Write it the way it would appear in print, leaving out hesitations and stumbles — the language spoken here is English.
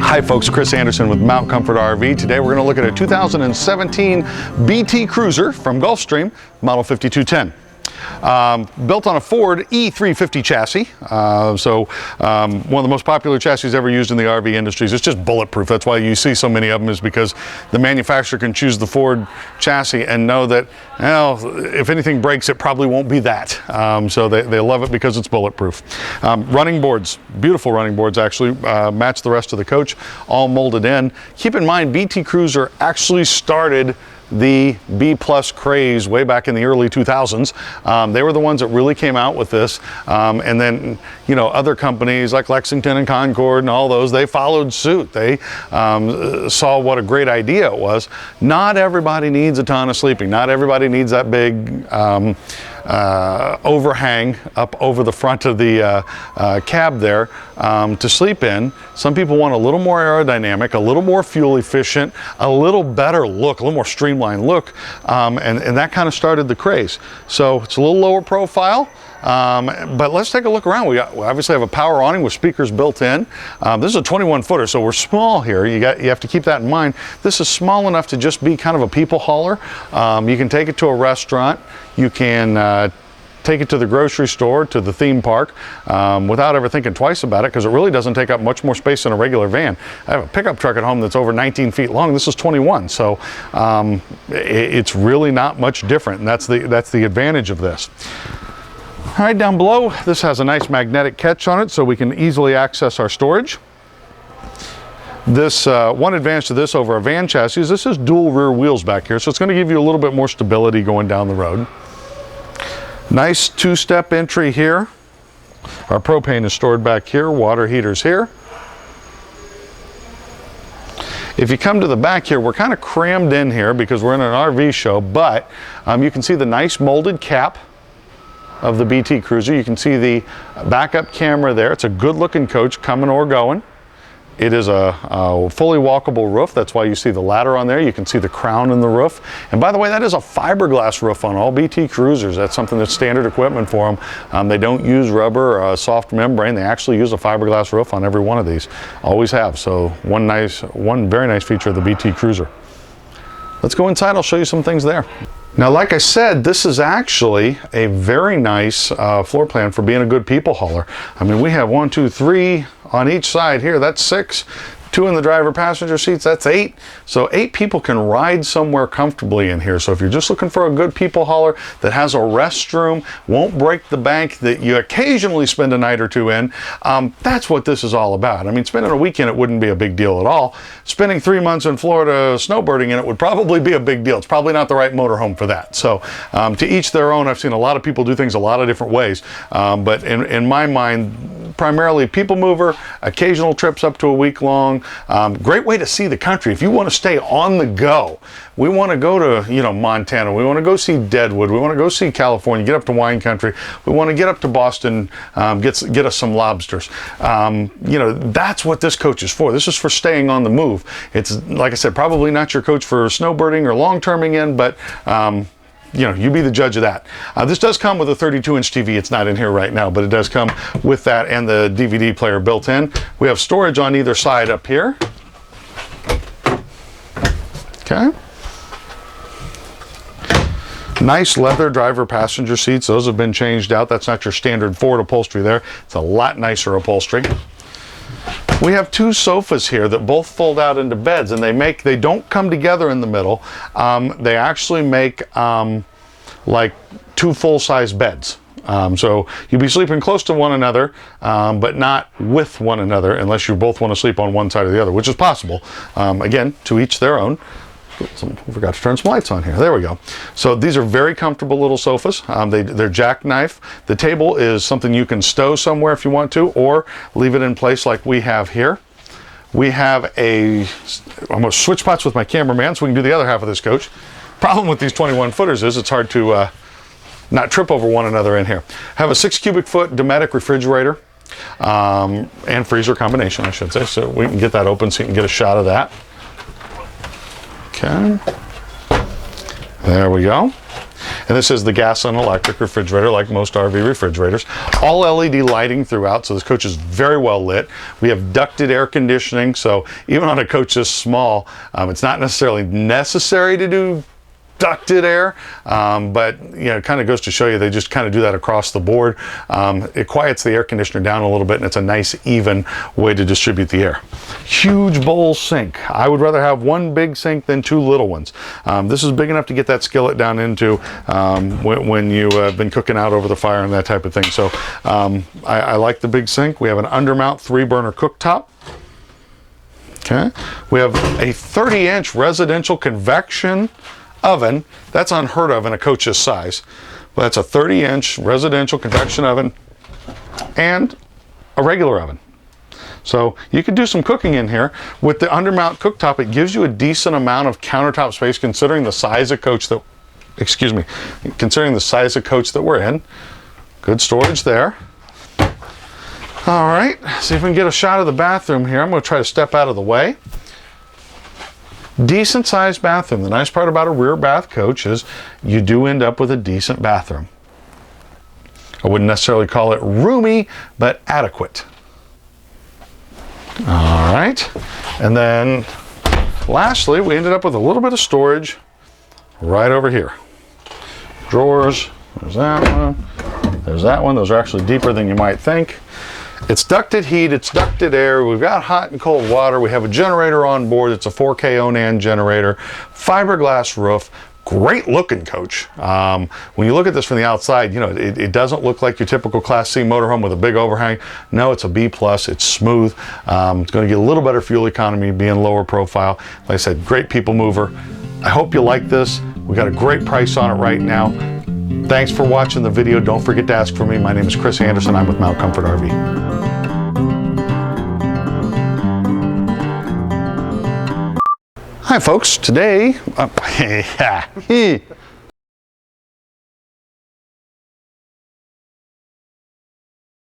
Hi folks, Chris Anderson with Mount Comfort RV. Today we're going to look at a 2017 BT Cruiser from Gulfstream, model 5210. Built on a Ford E350 chassis, one of the most popular chassis ever used in the RV industries. It's just bulletproof. That's why you see so many of them, is because the manufacturer can choose the Ford chassis and know that, well, if anything breaks, it probably won't be that. So they love it because it's bulletproof. Running boards, beautiful running boards actually, match the rest of the coach, all molded in. Keep in mind, BT Cruiser actually started the B Plus craze way back in the early 2000s. They were the ones that really came out with this. And then, you know, other companies like Lexington and Concord and all those, they followed suit. They saw what a great idea it was. Not everybody needs a ton of sleeping. Not everybody needs that big overhang up over the front of the cab there to sleep in. Some people want a little more aerodynamic, a little more fuel efficient, a little better look, a little more streamlined look, and that kind of started the craze. So it's a little lower profile. But let's take a look around. We obviously have a power awning with speakers built in. This is a 21 footer, so we're small here. You have to keep that in mind. This is small enough to just be kind of a people hauler. You can take it to a restaurant. You can take it to the grocery store, to the theme park, without ever thinking twice about it, because it really doesn't take up much more space than a regular van. I have a pickup truck at home that's over 19 feet long. This is 21, so it's really not much different, and that's the advantage of this. All right, down below, this has a nice magnetic catch on it so we can easily access our storage. This one advantage to this over a van chassis is this is dual rear wheels back here, so it's going to give you a little bit more stability going down the road. Nice two-step entry here. Our propane is stored back here, water heaters here. If you come to the back here, we're kind of crammed in here because we're in an RV show, but you can see the nice molded cap of the BT Cruiser. You can see the backup camera there. It's a good looking coach, coming or going. It is a fully walkable roof. That's why you see the ladder on there. You can see the crown in the roof. And by the way, that is a fiberglass roof on all BT Cruisers. That's something that's standard equipment for them. They don't use rubber or a soft membrane. They actually use a fiberglass roof on every one of these. Always have. So one very nice feature of the BT Cruiser. Let's go inside. I'll show you some things there. Now, like I said, this is actually a very nice floor plan for being a good people hauler. I mean, we have 1, 2, 3 on each side here. That's 6. 2 in the driver passenger seats, that's 8. So 8 people can ride somewhere comfortably in here. So if you're just looking for a good people hauler that has a restroom, won't break the bank, that you occasionally spend a night or two in, that's what this is all about. I mean, spending a weekend, it wouldn't be a big deal at all. Spending 3 months in Florida snowbirding in it would probably be a big deal. It's probably not the right motorhome for that. So to each their own. I've seen a lot of people do things a lot of different ways. But in my mind, primarily people mover, occasional trips up to a week long. Great way to see the country. If you want to stay on the go, we want to go to, you know, Montana. We want to go see Deadwood. We want to go see California, get up to wine country. We want to get up to Boston, get us some lobsters. You know, that's what this coach is for. This is for staying on the move. It's, like I said, probably not your coach for snowbirding or long-terming in, but you know, you be the judge of that. This does come with a 32-inch TV. It's not in here right now, but it does come with that and the DVD player built in. We have storage on either side up here. Okay. Nice leather driver passenger seats. Those have been changed out. That's not your standard Ford upholstery there. It's a lot nicer upholstery. We have 2 sofas here that both fold out into beds, and they don't come together in the middle. They actually make like 2 full-size beds. So you'll be sleeping close to one another, but not with one another unless you both want to sleep on one side or the other, which is possible. Again, to each their own. We forgot to turn some lights on here. There we go. So these are very comfortable little sofas. They're jackknife. The table is something you can stow somewhere if you want to, or leave it in place like we have here. We have I'm going to switch spots with my cameraman so we can do the other half of this coach. Problem with these 21 footers is it's hard to not trip over one another in here. Have a 6 cubic foot Dometic refrigerator and freezer combination, I should say. So we can get that open so you can get a shot of that. Okay, there we go. And this is the gas and electric refrigerator, like most RV refrigerators. All LED lighting throughout, so this coach is very well lit. We have ducted air conditioning, so even on a coach this small, it's not necessarily necessary to do ducted air, but you know, it kind of goes to show you they just kind of do that across the board. It quiets the air conditioner down a little bit, and it's a nice even way to distribute the air. Huge bowl sink. I would rather have one big sink than two little ones. This is big enough to get that skillet down into when you have been cooking out over the fire and that type of thing. So I like the big sink. We have an undermount 3-burner cooktop. Okay, we have a 30-inch residential convection oven. That's unheard of in a coach this size. But that's a 30-inch residential convection oven and a regular oven. So you could do some cooking in here. With the undermount cooktop, it gives you a decent amount of countertop space considering the size of coach that, considering the size of coach that we're in. Good storage there. All right, see if we can get a shot of the bathroom here. I'm going to try to step out of the way. Decent sized bathroom. The nice part about a rear bath coach is you do end up with a decent bathroom. I wouldn't necessarily call it roomy, but adequate. All right, and then lastly, we ended up with a little bit of storage right over here. Drawers, there's that one, there's that one. Those are actually deeper than you might think. It's ducted heat, it's ducted air, we've got hot and cold water, we have a generator on board, it's a 4K Onan generator, fiberglass roof, great looking coach. When you look at this from the outside, you know, it doesn't look like your typical Class C motorhome with a big overhang. No, it's a B+, it's smooth. It's going to get a little better fuel economy being lower profile. Like I said, great people mover. I hope you like this. We got a great price on it right now. Thanks for watching the video. Don't forget to ask for me. My name is Chris Anderson. I'm with Mount Comfort RV. Hi folks, today,